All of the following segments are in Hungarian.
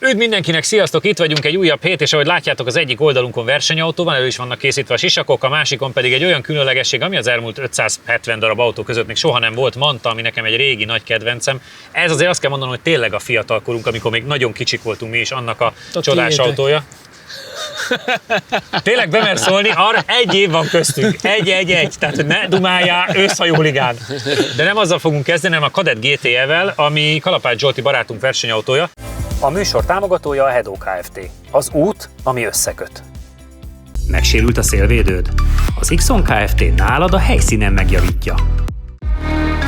Üdv mindenkinek, sziasztok! Itt vagyunk egy újabb hét, és ahogy látjátok, az egyik oldalunkon versenyautó van, elő is vannak készítve a sisakok, a másikon pedig egy olyan különlegesség, ami az elmúlt 570 darab autó között még soha nem volt, Manta, ami nekem egy régi nagy kedvencem. Ez azért azt kell mondanom, hogy tényleg a fiatalkorunk, amikor még nagyon kicsik voltunk mi is, annak a csodás autója. Tényleg bemer szólni, arra egy év van köztünk, egy, tehát ne dumáljál, őszhajóligán. De nem azzal fogunk kezdeni, hanem a Kadett GT-vel, ami Kalapács Zsolti barátunk versenyautója. A műsor támogatója a Hedó Kft. Az út, ami összeköt. Megsérült a szélvédőd? Az Ixon Kft. Nálad a helyszínen megjavítja.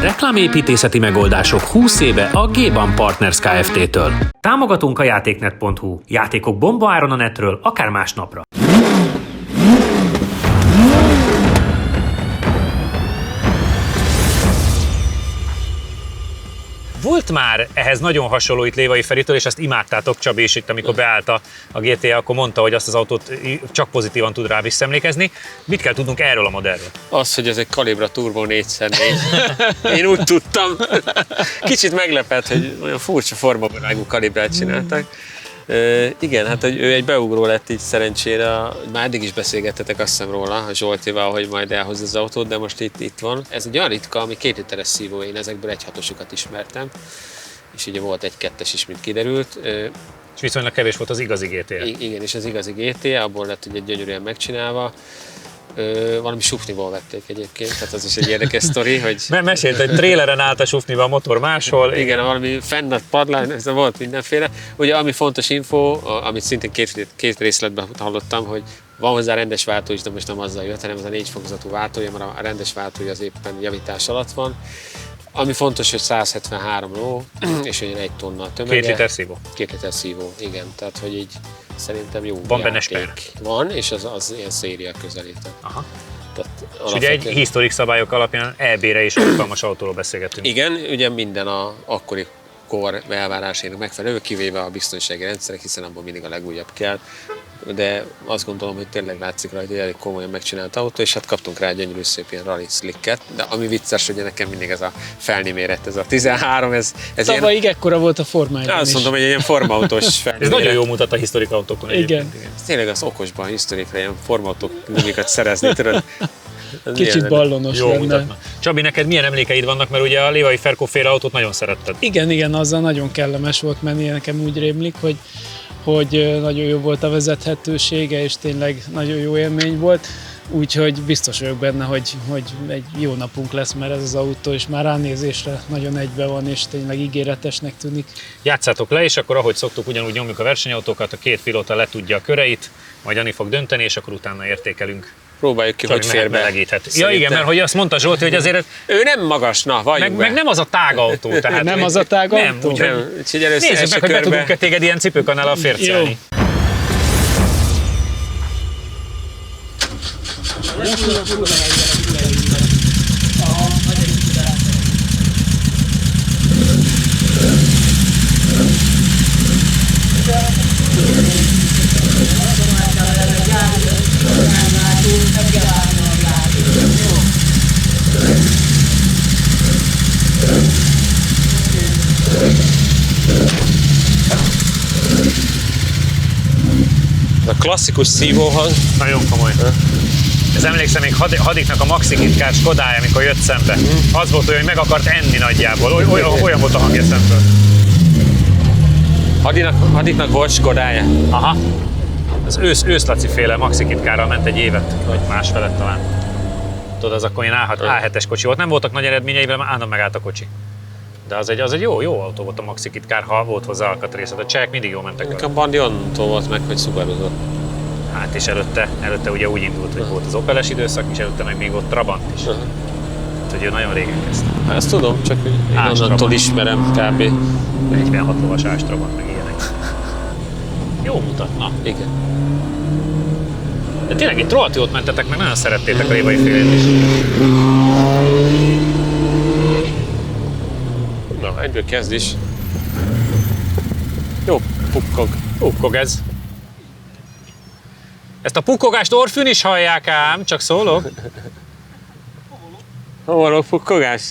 Reklámépítészeti megoldások 20 éve a G-Ban Partners Kft-től. Támogatunk a játéknet.hu. Játékok bombaáron a netről, akár másnapra. Volt már ehhez nagyon hasonló itt Lévai Feritől, és azt imádtátok, Csabi is itt, amikor beállt a GTA, akkor mondta, hogy azt az autót csak pozitívan tud rá visszaemlékezni. Mit kell tudnunk erről a modellről? Az, hogy ez egy Calibra Turbo 4x4. Én úgy tudtam. Kicsit meglepett, hogy olyan furcsa formavilágú kalibrát csináltak. Igen, hát ő egy beugró lett így szerencsére, már eddig is beszélgettetek azt hiszem róla, a Zsoltival, hogy majd elhozza az autót, de most itt van. Ez egy olyan ritka, ami 2 literes szívó, én ezekből 1.6-osokat ismertem, és ugye volt 1.2-es is, mint kiderült. És viszonylag kevés volt az igazi GTA. Igen, és az igazi GTA, abból lett ugye gyönyörűen megcsinálva. Valami sufniból vették egyébként, tehát az is egy érdekes sztori, hogy... Mesélt, hogy tréleren állt a sufnival, a motor máshol. Igen, valami fennad padlán, ez volt mindenféle. Ugye ami fontos info, amit szintén két részletben hallottam, hogy van hozzá rendes váltó is, de most nem azzal jött, hanem ez a 4 fokozatú váltója, mert a rendes váltója az éppen javítás alatt van. Ami fontos, hogy 173 ló, és hogy 1 tonna tömege. 2 liter szívó. 2 liter szívó, igen. Tehát, hogy így szerintem jó van benne játék. sper. Van, és az ilyen széria közelítő. Aha. Tehát és ugye egy historik szabályok alapján EB-re is alkalmas autóról beszélgetünk. Igen, ugye minden a akkori kor elvárásának megfelelő, kivéve a biztonsági rendszerek, hiszen abban mindig a legújabb kell. De azt gondolom, hogy tényleg látszik rajta, hogy elég komolyan megcsinált autó, és hát kaptunk rá egy gyönyörű szép ilyen rally slicket, de ami vicces, hogy nekem mindig ez a felni méret, ez a 13, ez tavalyig ekkora volt a formájában. Azt mondom, hogy egy ilyen formautós felni. Ez nagyon jó mutat a historik autókon. Igen. Ez tényleg az okosban historikra ilyen formautók gumikat szerezni, tudod? Kicsit ballonos jó lenne. mutatna. Csabi, neked milyen emlékeid vannak, mert ugye a Lévai Ferkó féle autót nagyon szeretted. Igen, azzal nagyon kellemes volt menni, nekem úgy rémlik, hogy nagyon jó volt a vezethetősége, és tényleg nagyon jó élmény volt. Úgyhogy biztos vagyok benne, hogy egy jó napunk lesz, mert ez az autó is már ránézésre nagyon egybe van, és tényleg ígéretesnek tűnik. Játszátok le, és akkor ahogy szoktuk, ugyanúgy nyomjuk a versenyautókat, a 2 pilóta letudja a köreit, majd Jani fog dönteni, és akkor utána értékelünk. Próbáljuk ki, hogy fér be. Ja igen, mert hogy azt mondta Zsolti, hogy azért... Ő nem magas, na, meg nem az a tágautó. Tehát nem az a tágautó? Nem, nézzük meg, hogy be tudunk-e téged ilyen cipőkanállal fércelni. A klasszikus szívóhang. Nagyon komoly. Ez emlékszem még Hadiknak a Maxi Kitkárt Skodája, amikor jött szembe. Az volt olyan, hogy meg akart enni nagyjából. Olyan volt a hangja szemből. Hadiknak volt Skodája. Aha. Az őszlaci féle Maxi Kitkárral ment egy évet, vagy másfelet talán. Tudod, az akkor ilyen A7-es kocsi volt. Nem voltak nagy eredményei, mert állandóan megállt a kocsi. De az egy jó autó volt a Maxi Kitkár, ha volt hozzá alkatrészed. A csehek mindig jól mentek vele. A Bandi onnantól volt meg, hogy Subaru-zott. Hát és előtte ugye úgy indult, hogy volt az Opeles időszak, és előtte meg még ott Trabant is. Úgyhogy ő nagyon régen kezdte. Hát ezt tudom, csak hogy én onnantól ismerem kb. 46 lovas Ás Trabant, meg ilyenek. Jó mutatna. Igen. De tényleg itt rohadt jót mentetek, meg nagyon szerettétek a Lévai félét is. Na, egyből kezd is. Jó, pukkog. Pukkog ez. Ezt a pukkogást Orfűn is hallják ám, csak szólok. Hol van a pukkogás?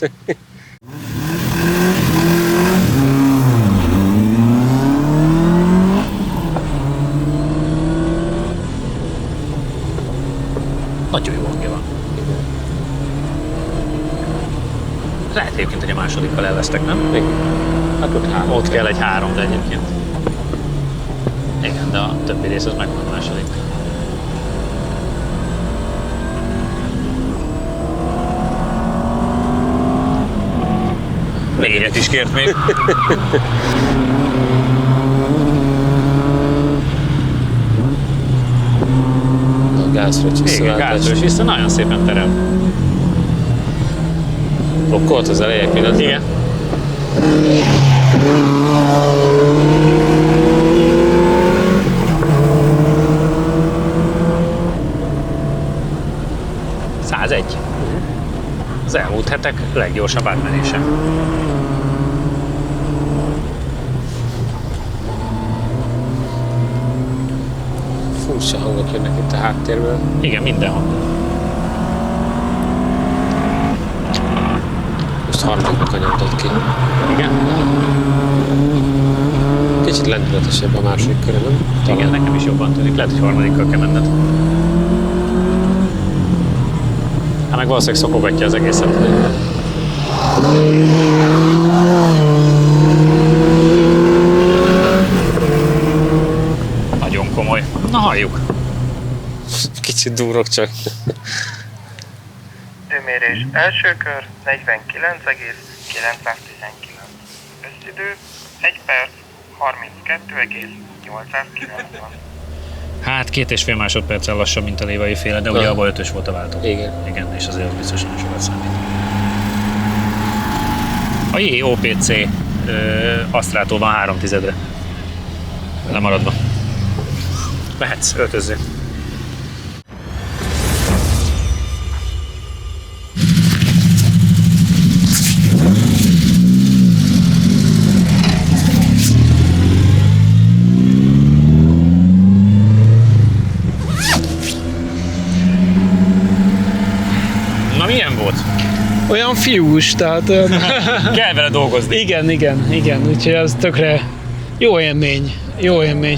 Lehet egyébként, hogy a másodikkal elvesztek, nem? Igen. Hát ott 3. Ott kell egy 3, de egyébként. Igen, de a többi rész az megvan a második. Négyet is kért még. A gázra Igen, csiszoláltás. gázról is vissza, nagyon szépen terel. Blokkolt az eleje pillanat. Igen. Az elmúlt hetek leggyorsabb átmenése. Furcsa hangok jönnek itt a háttérből. Igen, mindenhol. Most harmadikba kanyartott ki. Igen. Kicsit lendületesebb a második körül, nem? Igen, nekem is jobban tűnik. Lehet, hogy harmadikkal kell menned. Hát meg valószínűleg szokogatja az egészet. Nagyon komoly. Na, halljuk. Kicsit durok csak. Időmérés első kör 49,919. Összidő 1 perc 32,890. Hát 2,5 másodperccel lassabb, mint a Lévai féle, de ugye abban 5-ös volt a váltó. Igen. Igen, és azért az biztos nagyon sokat számít. A JOPC Astrától van 3/10-re. Lemaradva. Lehetsz, öltözzél. Na, milyen volt? Olyan fiús, tehát Kell vele dolgozni. igen, úgyhogy az tökre jó élmény,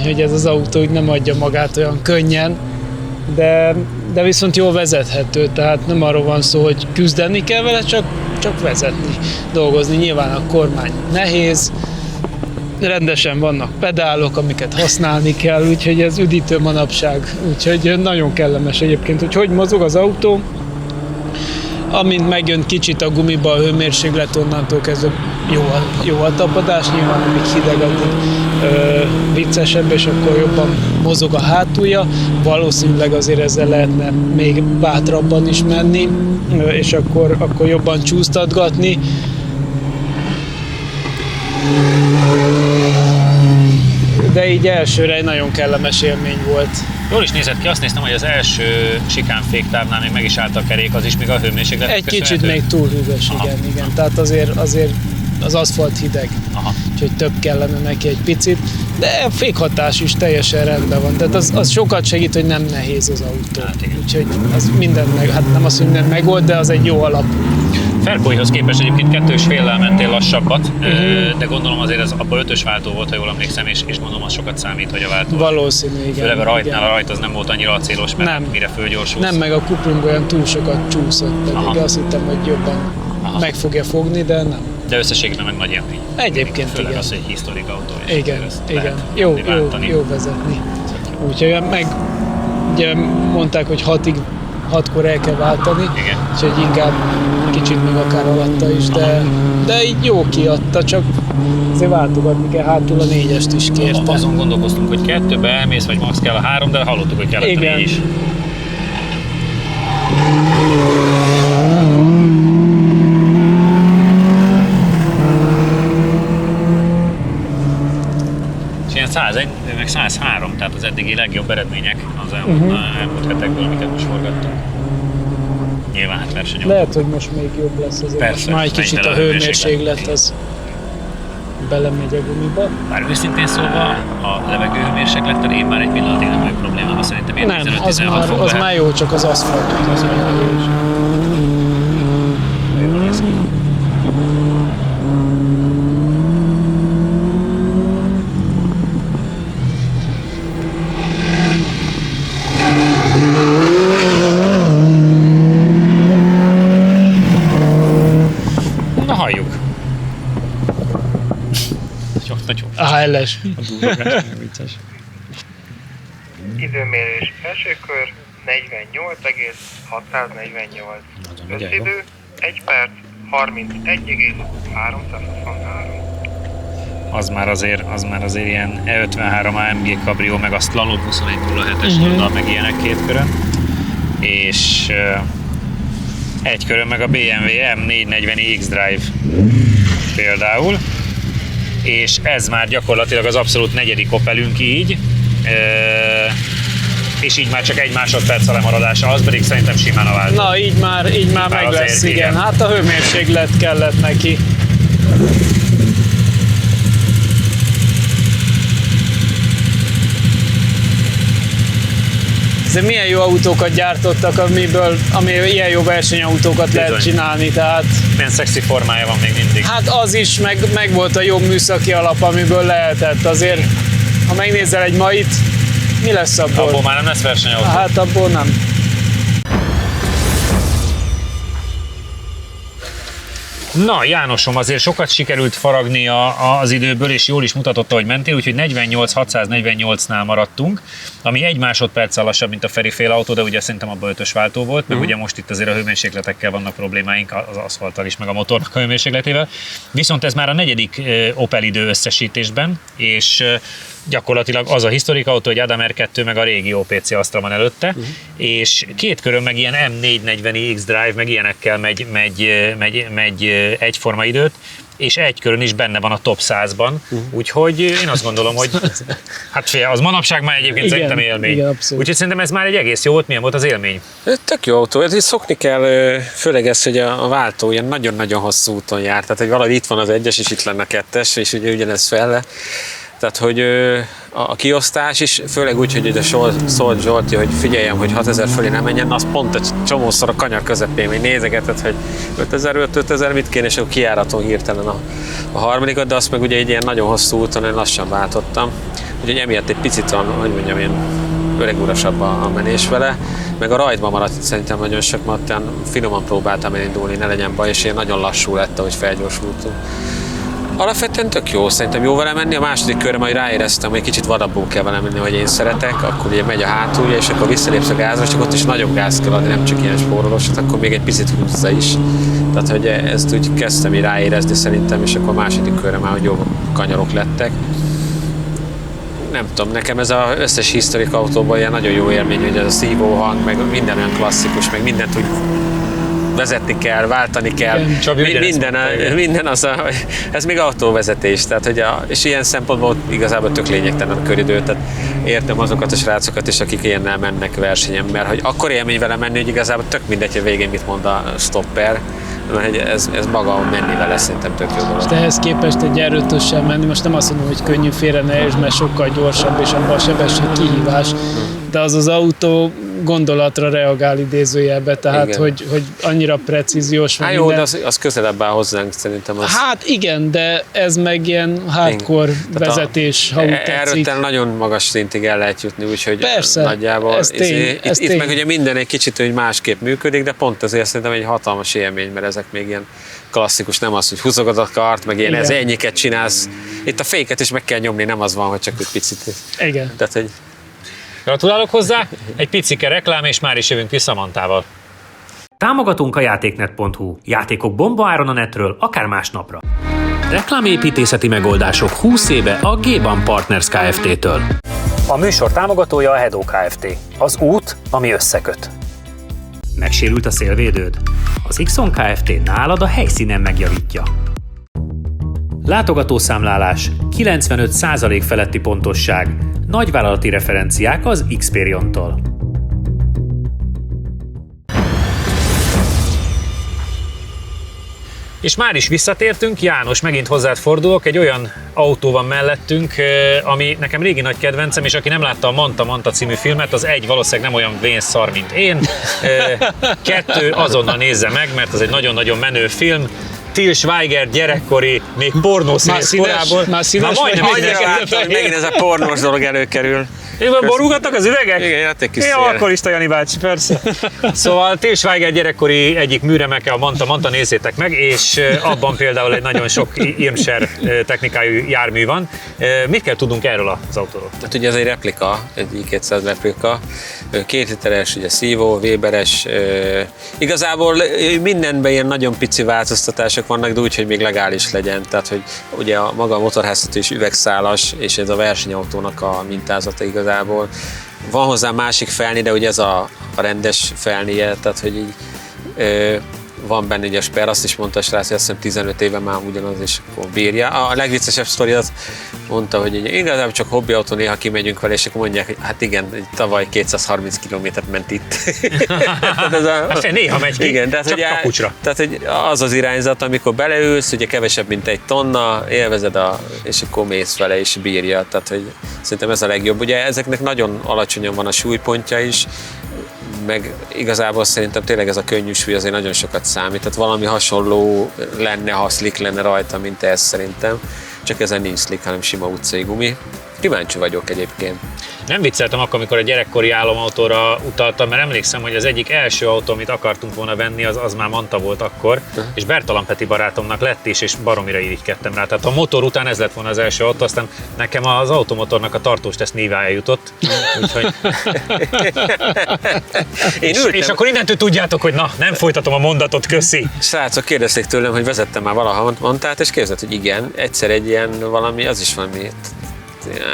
hogy ez az autó úgy nem adja magát olyan könnyen, de viszont jól vezethető, tehát nem arról van szó, hogy küzdeni kell vele, csak vezetni, dolgozni. Nyilván a kormány nehéz, rendesen vannak pedálok, amiket használni kell, úgyhogy ez üdítő manapság, úgyhogy nagyon kellemes egyébként, hogy mozog az autó. Amint megjön kicsit a gumiba a hőmérséklet, onnantól kezdve jó a tapadás, nyilván amíg hideg, addig viccesebb, és akkor jobban mozog a hátulja. Valószínűleg azért ezzel lehetne még bátrabban is menni, és akkor jobban csúsztatgatni. De így elsőre egy nagyon kellemes élmény volt. Jól is nézett ki, azt néztem, hogy az első sikánféktávnál még meg is állt a kerék, az is még a hőmérséklet. Egy kicsit még túl hűvös, igen. Tehát azért az aszfalt hideg, úgyhogy több kellene neki egy picit. De a fékhatás is teljesen rendben van, tehát az sokat segít, hogy nem nehéz az autó. Hát igen. Úgyhogy az mindent hát nem az, hogy mindent megold, de az egy jó alap. Ferkóihoz képest egyébként 2,5-lel mentél lassabbat, de gondolom azért ez abban 5-ös váltó volt, ha jól emlékszem, és gondolom az sokat számít, hogy a váltó. Valószínű, igen. Főleg a rajtnál, igen. a rajt az nem volt annyira acélos, mert Nem. mire fölgyorsulsz. Nem, meg a kupling olyan túl sokat csúszott, pedig Aha. azt hittem, hogy jobban meg fogja fogni, de nem. De összességében meg nagy élmény. Egyébként Főleg igen. az, hogy historik autó. És Igen, ezt igen. lehet Jó váltani. vezetni. Úgyhogy ugye mondták, hogy 6-kor el kell váltani, Igen. úgyhogy inkább kicsit még akár alatta is, de így jó kiadta, csak azért váltogatni kell, hátul a 4-est is kérte. Azon gondolkoztunk, hogy 2-be elmész, vagy max kell a 3, de hallottuk, hogy kellett Igen. a 4 is. És ilyen 101, meg 103, tehát az eddigi legjobb eredmények az elmúlt hetekből, amiket most forgattunk. Nyilván hát versenyautók. Lehet, hogy most még jobb lesz azért. Persze, Már egy megy kicsit bele a a hőmérséklet. hőmérséklet az belemegy a gumiba. Bár őszintén szólva, a levegőhőmérséklettel én már egy pillanatig nem vagyok problémában, szerintem én Nem, 15-16 fok az lehet. már jó, csak az aszfaltot az már jó. Jól néz ki. Na, halljuk. Elles. Időmérés első kör 48,648. Összidő 1 perc 31,323. Az már azért ilyen E53 AMG Cabrio, meg a Slalom 2107-es oldal, meg ilyenek két körön. És egy körön meg a BMW M440i X-Drive például. És ez már gyakorlatilag az abszolút negyedik Opelünk így. És így már csak 1 másodperc a lemaradása, az pedig szerintem simán a váltó. Na, így már meg azért, lesz, igen. igen. Hát a hőmérséklet kellett neki. De milyen jó autókat gyártottak, ami ilyen jó versenyautókat lehet Bizony. csinálni, tehát Milyen szexi formája van még mindig. hát az is, meg volt a jó műszaki alap, amiből lehetett. Azért, ha megnézel egy mait, mi lesz abból? Abból már nem lesz versenyautó. Hát abból nem. Na, Jánosom, azért sokat sikerült faragni az időből, és jól is mutatotta, hogy mentél, úgyhogy 48-648-nál maradtunk, ami 1 másodperccel lassabb, mint a Feri féle autó, de ugye szerintem abban 5-ös váltó volt, meg ugye most itt azért a hőmérsékletekkel vannak problémáink, az aszfalttal is, meg a motornak a hőmérsékletével. Viszont ez már a negyedik Opel idő összesítésben, és gyakorlatilag az a historik autó, hogy Adam R2 meg a régi OPC Astra van előtte, és két körön meg ilyen M440i X-Drive, meg ilyenekkel megy egyforma időt, és egy körön is benne van a top 100-ban, úgyhogy én azt gondolom, hogy hát fél, az manapság már egyébként Igen, szerintem élmény. igen, abszolút. Úgyhogy szerintem ez már egy egész jó volt. Milyen volt az élmény? Tök jó autó, ez szokni kell, főleg ez, hogy a váltó ilyen nagyon-nagyon hosszú úton jár, tehát hogy valahogy itt van az 1-es, és itt lenne a 2-es, és ugye ugyanez felle. Tehát, hogy a kiosztás is, főleg úgy, hogy ide szólt Zsolti, hogy figyeljem, hogy 6000 fölé nem menjen, az pont egy csomószor a kanyar közepén, még nézegetett, hogy 5000 mit kéne, és akkor kijáraton hirtelen a harmadikat, de azt meg ugye egy ilyen nagyon hosszú úton én lassan váltottam. Úgyhogy emiatt egy picit van, hogy mondjam, ilyen öregurasabb a menés vele, meg a rajtban maradt szerintem nagyon sok, mert olyan finoman próbáltam elindulni, ne legyen baj, és ilyen nagyon lassú lett, ahogy felgyorsultunk. Alapvetően tök jó, szerintem jó vele menni, a második körre majd ráéreztem, hogy kicsit vadabbul kell vele menni, hogy én szeretek, akkor ugye megy a hátulja, és akkor visszalépsz a gázra, csak ott is nagyobb gáz kell adni, nem csak ilyen spórolósat, akkor még egy picit húzza is. Tehát, hogy ezt úgy kezdtem így ráérezni szerintem, és akkor a második körre már, hogy jó kanyarok lettek. Nem tudom, nekem ez az összes historik autóban ilyen nagyon jó élmény, hogy ez a szívóhang, meg minden olyan klasszikus, meg mindent úgy vezetni kell, váltani kell, minden az ez még autóvezetés, tehát hogy és ilyen szempontból igazából tök lényegtelen a köridő, tehát értem azokat a srácokat is, akik ilyennel mennek versenyen, mert hogy akkor élmény vele menni, hogy igazából tök mindegy, hogy végén mit mond a stopper, mert ez maga menni vele szerintem tök jó dolog. És ehhez képest egy erőtössel menni, most nem azt mondom, hogy könnyű félre ne és mert sokkal gyorsabb, és abban a sebesség kihívás, de az autó gondolatra reagál idézőjelbe, tehát hogy annyira precíziós van. Hát jó, de az közelebb áll hozzánk szerintem. Hát igen, de ez meg ilyen hardcore vezetés, ha úgy tetszik. Erről nagyon magas szintig el lehet jutni, úgyhogy persze, nagyjából ez tény, itt meg ugye minden egy kicsit hogy másképp működik, de pont azért szerintem egy hatalmas élmény, mert ezek még ilyen klasszikus, nem az, hogy húzogod a kart, meg ilyen ez ennyiket csinálsz. Itt a féket is meg kell nyomni, nem az van, hogy csak egy picit. Igen. Tehát, hogy Gratulálok hozzá, egy picike reklám, és már is jövünk vissza Mantával. Támogatunk a játéknet.hu. Játékok bombaáron a netről, akár másnapra. Reklámépítészeti megoldások 20 éve a G-Ban Partners Kft-től. A műsor támogatója a Hedó Kft. Az út, ami összeköt. Megsérült a szélvédőd? Az Xon Kft. Nálad a helyszínen megjavítja. Látogatószámlálás, 95% feletti pontosság, nagyvállalati referenciák az Xperion-tól. És már is visszatértünk, János, megint hozzád fordulok, egy olyan autó van mellettünk, ami nekem régi nagy kedvencem, és aki nem látta a Manta című filmet, az egy valószínűleg nem olyan vénszar, mint én, 2 azonnal nézze meg, mert az egy nagyon-nagyon menő film, Til Schweiger gyerekkori, még pornószínész korából. Már színes majdnem megint ez a pornós dolog előkerül. Borulgatnak az üvegek? Igen, játék kis Ja, szél. akkor is Jani bácsi, persze. Szóval Til Schweiger gyerekkori egyik műremeke a Manta, nézzétek meg, és abban például egy nagyon sok Irmscher technikájú jármű van. Mit kell tudnunk erről az autóról? Hát ugye ez egy replika, egy i200 replika, 2 literes, ugye szívó, Weberes, igazából mindenben ilyen nagyon pici változtatások vannak, de úgy, hogy még legális legyen, tehát hogy ugye maga a motorháztató is üvegszálas, és ez a versenyautónak a mintázata igazából. Van hozzá másik felni, de ugye ez a rendes felnie, tehát hogy így van benne ugye a sper, azt is mondta a srác, hogy azt hiszem 15 éve már ugyanaz, és akkor bírja. A legviccesebb sztori az mondta, hogy igazából csak hobbiautó, néha kimegyünk vele, és akkor mondják, hogy hát igen, tavaly 230 kilométert ment itt. Hát néha megy ki, igen, tehát, csak kapucsra. Tehát hogy az az irányzat, amikor beleülsz, ugye kevesebb, mint 1 tonna, élvezed, és akkor mész vele, és bírja. Tehát hogy szerintem ez a legjobb. Ugye ezeknek nagyon alacsonyan van a súlypontja is, meg igazából szerintem tényleg ez a könnyű súly azért nagyon sokat számít, tehát valami hasonló lenne, ha slick lenne rajta, mint ez szerintem, csak ezen nincs slick, hanem sima utcai gumi. Kíváncsi vagyok egyébként. Nem vicceltem akkor, amikor a gyerekkori álomautóra utaltam, mert emlékszem, hogy az egyik első autó, amit akartunk volna venni, az már Manta volt akkor, és Bertalan Peti barátomnak lett is, és baromira irigykedtem rá. Tehát a motor után ez lett volna az első autó, aztán nekem az automotornak a tartós teszt nívája jutott. Úgyhogy... Én ültem. És akkor innentől tudjátok, hogy na, nem folytatom a mondatot, köszi. Srácok kérdezték tőlem, hogy vezettem már valaha Montát, és képzeld, hogy igen, egyszer egy ilyen valami, az is valami,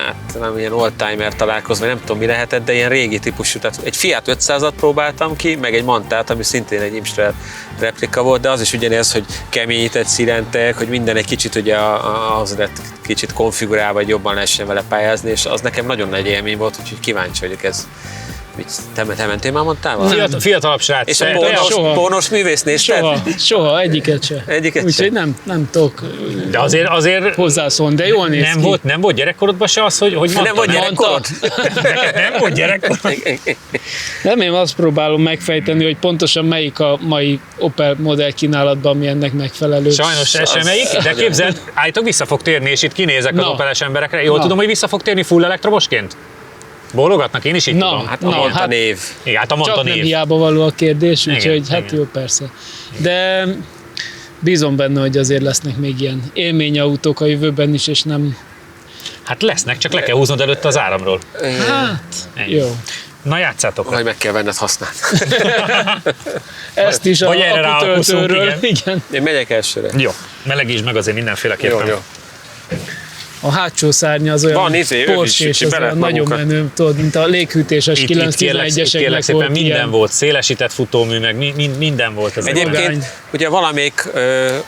hát nem ilyen oldtimer találkozva, nem tudom mi lehetett, de ilyen régi típusú, tehát egy Fiat 500-at próbáltam ki, meg egy Montát, ami szintén egy Imstra replika volt, de az is ugyanez, hogy keményített szirentek, hogy minden egy kicsit ugye az lett kicsit konfigurálva, hogy jobban lehessen vele pályázni, és az nekem nagyon nagy élmény volt, úgyhogy kíváncsi vagyok ez. Te mentél már Montával? Fiatalabb srác. És a pornós művész nézted? Soha, egyiket se. Úgyhogy nem tudok de azért hozzászólni, de jól néz ki. Nem volt gyerekkorodban se az, hogy Nem volt gyerekkorod? Nem volt gyerekkorod? Nem, én azt próbálom megfejteni, hogy pontosan melyik a mai Opel modell kínálatban, ami ennek megfelelő. Sajnos ez sem melyik, de képzeld, állítok vissza fog térni, és itt kinézek az Opeles emberekre. Jól tudom, hogy vissza fog térni full elektromosként? Bólogatnak, én is így tudom. Hát a Monta név. Igen, hát a Monta csak név. nem hiába való a kérdés, úgyhogy hát igen. jó, persze. De bízom benne, hogy azért lesznek még ilyen élményautók a jövőben is, és nem... Hát lesznek, csak le kell húznod előtte az áramról. Hát, Ennyi. jó. Na játszátok. Vagy meg kell venned használni. Ezt is a Vagy erre akutöltőről. ráhúzunk, Igen. Én megyek elsőre. Jó, melegítsd meg azért mindenféleképpen. Jó. A hátsó szárnya az olyan Van, Porsche-s, az olyan nagyon menő, tudod, mint a léghűtéses Itt kérlek 911-eseknek szépen volt minden ilyen. volt, szélesített futómű, meg minden volt. Ez Egyébként Magány. ugye valamelyik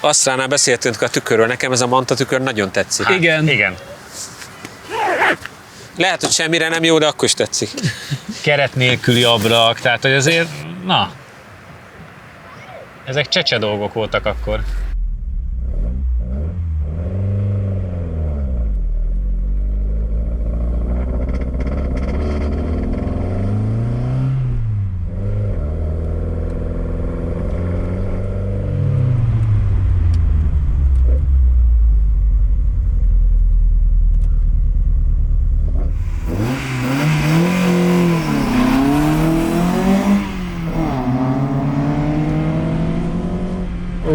Astránál beszéltünk a tükörről, nekem ez a Manta tükör nagyon tetszik. Igen. Igen. Lehet, hogy semmire nem jó, de akkor is tetszik. Keret nélküli ablak, tehát hogy azért, na, ezek csecse dolgok voltak akkor. Ó.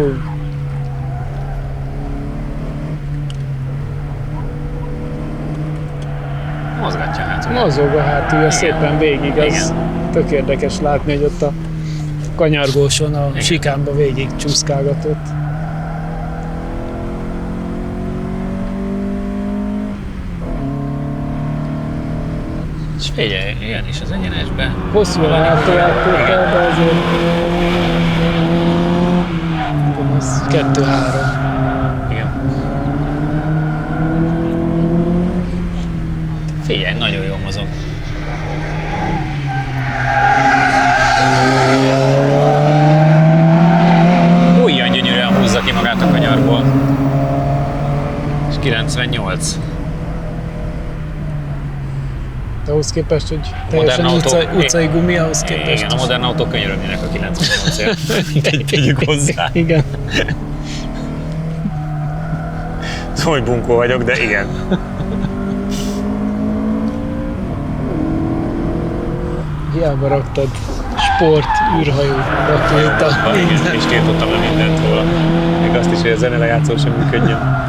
Mozgatja hát. Mozog a hátulja szépen végig, az Igen. tök érdekes látni, hogy ott a kanyargóson a sikánba végig csúszkálgatott. És figyelj, ilyen is az egyenesbe. Hosszú a hátuljáttétel, de azért... Ez 2-3. Igen. Figyelj, nagyon jól mozog. Olyan gyönyörűen húzza ki magát a kanyarból. És 98. De ahhoz képest, hogy teljesen utcai gumi, ahhoz képest. Igen, a modern autók könyörögnének a 98-ért. Tegyük hozzá. Igen. Hogy bunkó vagyok, de igen. Hiába raktad sport, űrhajó, rakéta, Igen, minden. és tiltottam le mindent róla. Még azt is, hogy a zenelejátszó sem működjön.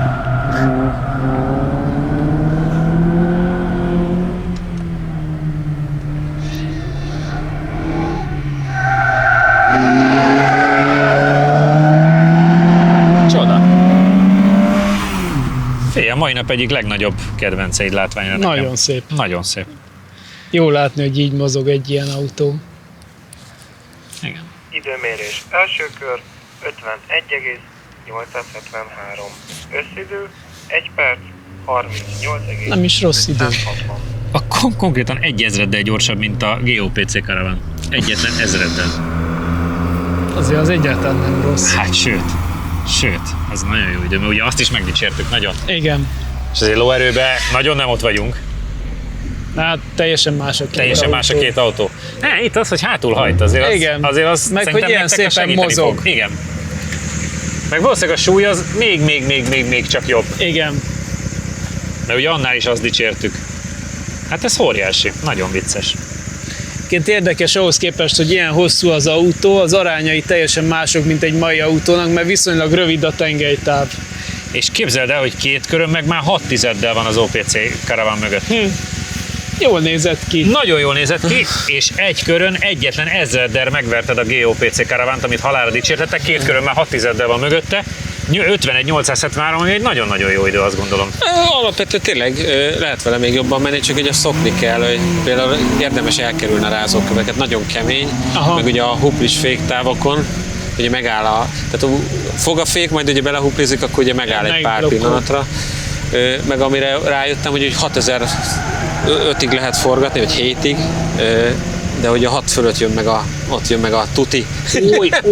Csoda. Fél, a mai nap egyik legnagyobb kedvenceid látványra nekem. Nagyon szép. Nagyon szép. Jó látni, hogy így mozog egy ilyen autó. Igen. Időmérés első kör 51,873. Összidő 1 perc 38,860. Nem is rossz idő. Konkrétan 1000-del gyorsabb, mint a GOPC Caravan. Egyetlen 1000-del. Azért az egyáltalán nem rossz. Hát sőt, az nagyon jó idő, mert ugye azt is megdicsértük nagyon. Igen. És azért lóerőben nagyon nem ott vagyunk. Hát teljesen más a két Teljesen autó. más a két autó. Ne, itt az, hogy hátul hajt, azért Igen. azért az Meg, szerintem hogy ilyen nektek szépen segíteni mozog. Fog. Igen. Meg valószínűleg a súly az még csak jobb. Igen. Mert ugye annál is azt dicsértük. Hát ez óriási, nagyon vicces. Egyébként érdekes ahhoz képest, hogy ilyen hosszú az autó, az arányai teljesen mások, mint egy mai autónak, mert viszonylag rövid a tengelytáv. És képzeld el, hogy két körön meg már 6 van az OPC Caravan mögött. Jól nézett ki. Nagyon jól nézett ki, és egy körön egyetlen 1000-del megverted a GOPC Caravant, amit halálra dicsértetek, két körön már 6 van mögötte, 51.873, ami egy nagyon-nagyon jó idő, azt gondolom. Alapvetően tényleg lehet vele még jobban menni, csak ugye szokni kell, hogy például érdemes elkerülni a rázóköveket, nagyon kemény, Aha. meg ugye a huplis féktávokon, ugye megáll tehát fog a fék, majd ugye belehuplizik, akkor ugye megáll egy pár Megblokkol. pillanatra. Meg amire rájöttem, hogy 6005-ig lehet forgatni, vagy 7-ig, de hogy a 6 fölött ott jön meg a tuti.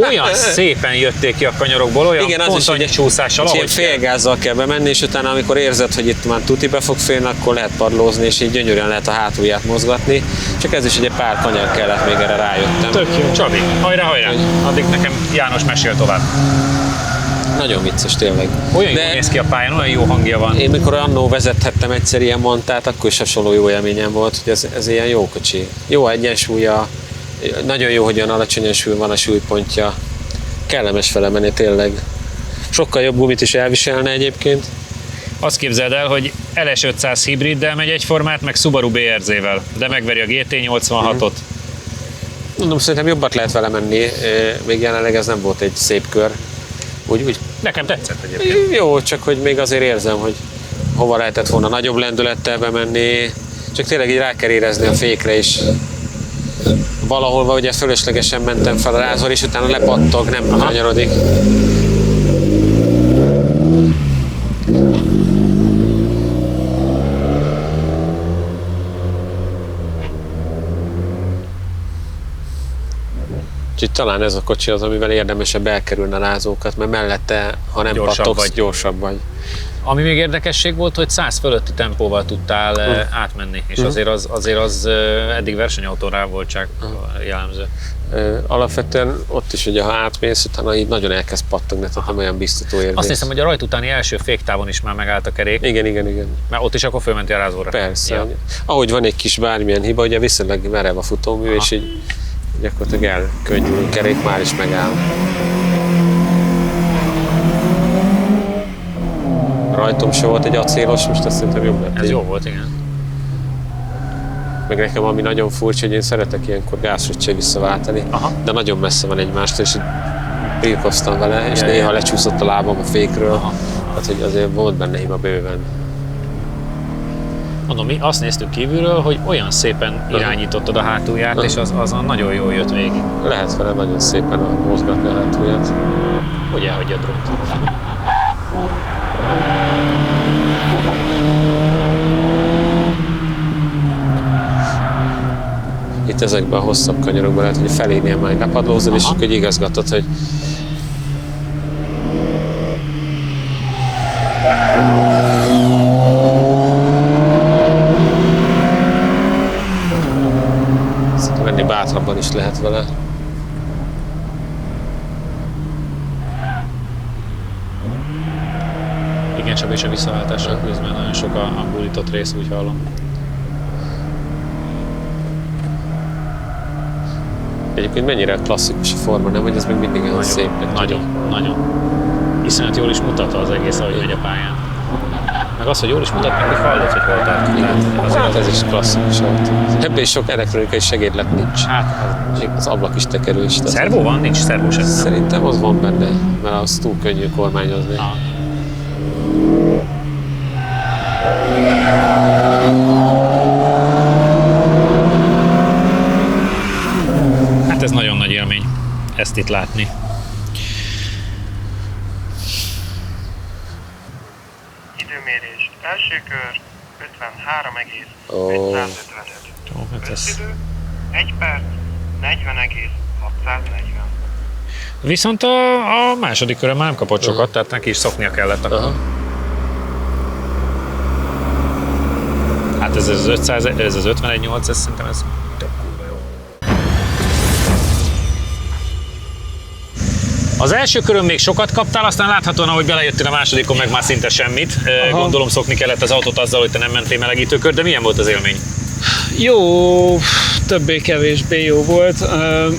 Olyan szépen jötték ki a kanyarokból, olyan Igen, az pont is annyi ugye csúszással, ilyen ahogy kell. félgázzal kell bemenni, és utána amikor érzed, hogy itt már tuti be fog félni, akkor lehet padlózni, és így gyönyörűen lehet a hátulját mozgatni. Csak ez is egy pár kanyar kellett, még erre rájöttem. Tök jó. Csabi, hajrá! Addig nekem János mesél tovább. Nagyon vicces tényleg. Olyan jól néz ki a pályán, olyan jó hangja van. Én mikor annó vezethettem egyszer ilyen montát, akkor is hasonló jó élményem volt, hogy ez ilyen jó kocsi. Jó egyensúlya, nagyon jó, hogy olyan alacsony súly van a súlypontja. Kellemes vele menni tényleg. Sokkal jobb gumit is elviselne egyébként. Azt képzeld el, hogy LS500 hibriddel megy egyformát, meg Subaru BRZ-vel, de megveri a GT86-ot. Mondom, szerintem jobbat lehet vele menni, még jelenleg ez nem volt egy szép kör. Úgy Nekem tetszett egyébként. jó, csak hogy még azért érzem, hogy hova lehetett volna nagyobb lendülettel bemenni, csak tényleg így rá kell érezni a fékre is. Valahol ugye fölöslegesen mentem fel a rázor, és utána lepattog, nem kanyarodik. Úgyhogy talán ez a kocsi az, amivel érdemesebb elkerülni a rázókat, mert mellette, ha nem Gyorsabb pattogsz, vagy. gyorsabb vagy. Ami még érdekesség volt, hogy 100 fölötti tempóval tudtál átmenni, és azért az eddig versenyautóra volt csak jellemző. Alapvetően ott is ugye, ha átmész, utána így nagyon elkezd pattogni, tehát nem olyan biztató érzés. Azt hiszem, hogy a rajt utáni első féktávon is már megállt a kerék, Igen. mert ott is akkor fölmenti a rázóra. Persze. Ja. Ahogy van egy kis bármilyen hiba, ugye viszonylag merev a futómű, és így gyakorlatilag elkönnyül a kerék, már is megáll. Rajtom se volt egy acélos, most azt szerintem jobb lett. Ez így. jó volt, igen. Meg nekem ami nagyon furcsa, hogy én szeretek ilyenkor gázsot se visszaváltani, Aha. de nagyon messze van egymástól, és így birkoztam vele, és Ja, néha ja. lecsúszott a lábam a fékről, Aha. tehát hogy azért volt benne hiba bőven. Mondom, mi azt néztük kívülről, hogy olyan szépen irányítottad a hátulját, és az nagyon jól jött végig. Lehet vele nagyon szépen mozgatni a hátulját. Hogy elhagyja a drót. Itt ezekben a hosszabb kanyarokban lehet, hogy a felénél már lepadlózol, és akkor igazgatod, hogy menni bátrabban is lehet vele. Igen, csak és a visszaváltással közben nagyon sok a gulított rész, úgy hallom. Egyébként mennyire klasszikus a forma, nem? Hogy ez még mindig olyan szép. Nagyon. Iszonyat jól is mutatta az egész, ahogy megy a pályán. Meg az, hogy jól is mutat, meg hogy hallod, hogy hol tart. Hát ez is klasszikus autó. Ebben is sok elektronikai segédlet nincs. Hát, Még az ablak is tekerős. szervó van? Nincs szervó sem. Szerintem az van benne, mert az túl könnyű kormányozni. Hát ez nagyon nagy élmény ezt itt látni. Időmérés. Első kör 53,555. Hát ez... Összidő 1 perc 40,640. Viszont a második körön már nem kapott sokat, tehát neki is szoknia kellett akkor. Hát ez az 500, ez az 51.8, ez szerintem ez tök kurva jó. Az első körön még sokat kaptál, aztán láthatóan, ahogy belejöttél a másodikon, meg már szinte semmit. Gondolom szokni kellett az autót azzal, hogy te nem mentél melegítőkör, de milyen volt az élmény? Jó, többé-kevésbé jó volt.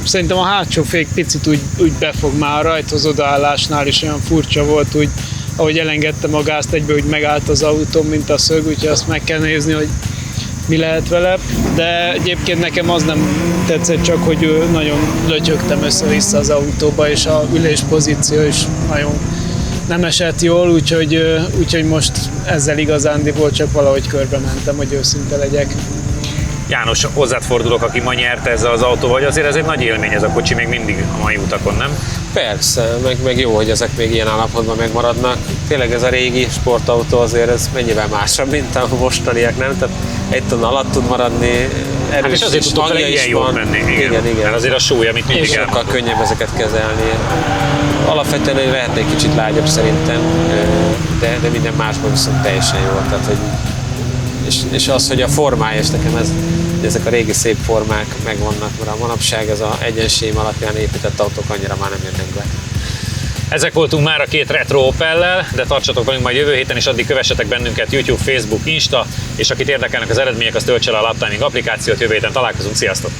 Szerintem a hátsó fék picit úgy befog, már a rajthoz odaállásnál is olyan furcsa volt, úgy, ahogy elengedtem a gázt, egyből úgy megállt az autóm, mint a szög, úgyhogy azt meg kell nézni, hogy mi lehet vele. De egyébként nekem az nem tetszett, csak hogy nagyon lötyögtem össze-vissza az autóba, és a üléspozíció is nagyon nem esett jól, úgyhogy most ezzel igazándiból csak valahogy körbe mentem, hogy őszinte legyek. János, hozzád fordulok, aki ma nyerte ezzel az autóval, hogy azért ez egy nagy élmény ez a kocsi még mindig a mai utakon, nem? Persze, meg jó, hogy ezek még ilyen állapotban megmaradnak. Tényleg ez a régi sportautó azért ez mennyivel másabb, mint a mostaniak, nem? Tehát 1 tonna alatt tud maradni, erős, Hát és azért tudtok vele ilyen jól menni. Igen. Mert azért a súly, amit mindig Sokkal elmondok. könnyebb ezeket kezelni. Alapvetően lehetne egy kicsit lágyabb szerintem, de minden másban viszont teljesen jó. Tehát, hogy és az, hogy a formája, és nekem ezek a régi szép formák megvannak, mert a manapság ez a egyensím alapján épített autók annyira már nem jönnek be. Ezek voltunk már a 2 retro Opellel, de tartsatok velünk majd jövő héten, és addig kövessetek bennünket YouTube, Facebook, Insta, és akit érdekelnek az eredmények, az töltse le a Laptiming applikációt, jövő héten találkozunk, sziasztok!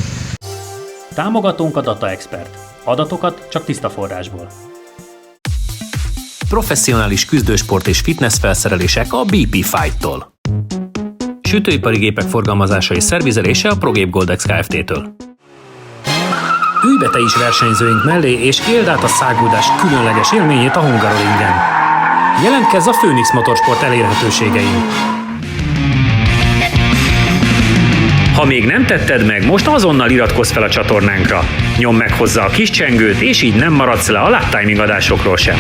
Támogatónk a Data Expert. Adatokat csak tiszta forrásból. Professzionális küzdősport és fitness felszerelések a BP Fight-tól. Sütőipari gépek forgalmazása és szervizelése a ProGape Goldex Kft-től. Ülj be te is versenyzőink mellé, és éld át a száguldás különleges élményét a Hungaroringen. Jelentkezz a Phoenix Motorsport elérhetőségein. Ha még nem tetted meg, most azonnal iratkozz fel a csatornánkra. Nyomd meg hozzá a kis csengőt, és így nem maradsz le a Laptiming adásokról sem.